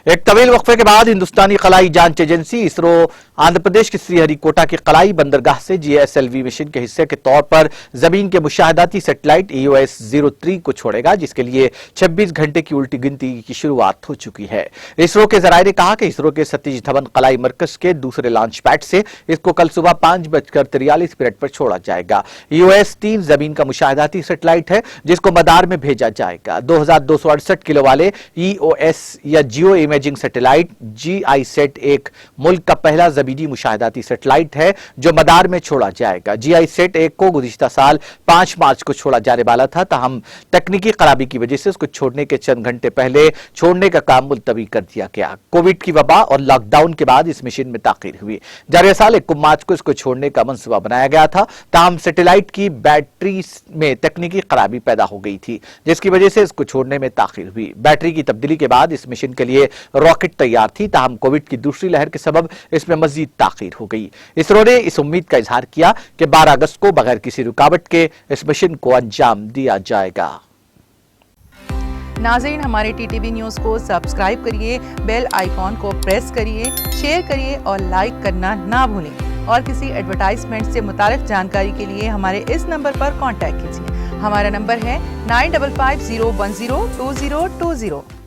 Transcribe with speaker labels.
Speaker 1: ایک طویل وقفے کے بعد ہندوستانی خلائی جانچ ایجنسی اسرو آندھرا پردیش کے سری ہری کوٹا کی خلائی بندرگاہ سے GSLV مشن کے حصے کے طور پر زمین کے مشاہداتی سیٹلائٹ EOS-03 کو چھوڑے گا، جس کے لیے 26 گھنٹے کی الٹی گنتی کی شروعات ہو چکی ہے۔ اسرو کے ذرائع نے کہا کہ اسرو کے ستیش دھون خلائی مرکز کے دوسرے لانچ پیڈ سے اس کو کل صبح 5:43 پر چھوڑا جائے گا۔ EOS-3 زمین کا مشاہداتی سیٹلائٹ ہے جس کو مدار میں بھیجا جائے گا۔ 2268 کلو والے EOS یا جیو امیجنگ سیٹلائٹ GISAT-1 ملک کا پہلا زمینی مشاہداتی سیٹلائٹ ہے جو مدار میں چھوڑا جائے گا۔ GISAT-1 کو گزشتہ سال 5 مارچ کو چھوڑا جانے والا تھا، تاہم تکنیکی خرابی کی وجہ سے اس کو چھوڑنے کے چند گھنٹے پہلے چھوڑنے کا کام ملتوی کر دیا گیا۔ کووڈ کی وبا اور لاک ڈاؤن کے بعد اس مشن میں تاخیر ہوئی۔ جاریہ سال 1 مارچ کو اس کو چھوڑنے کا منصوبہ بنایا گیا تھا، تاہم سیٹلائٹ کی بیٹری میں تکنیکی خرابی پیدا ہو گئی تھی، جس کی وجہ سے اس کو چھوڑنے میں تاخیر ہوئی۔ بیٹری کی تبدیلی کے بعد اس مشن کے لیے راکٹ تیار تھی، تاہم کووڈ کی دوسری لہر کے سبب اس میں مزید تاخیر ہو گئی۔ اسرو نے اس امید کا اظہار کیا کہ 12 اگست کو بغیر کسی رکاوٹ کے اس مشن کو انجام دیا جائے گا۔
Speaker 2: ناظرین، ہمارے TTV نیوز کو سبسکرائب کریے، بیل آئیکن کو پریس کریے، شیئر کریے اور لائک کرنا نہ بھولیں۔ اور کسی ایڈورٹائزمنٹ سے متعلق جانکاری کے لیے ہمارے اس نمبر پر کانٹیکٹ کیجیے۔ ہمارا نمبر ہے 9550102020۔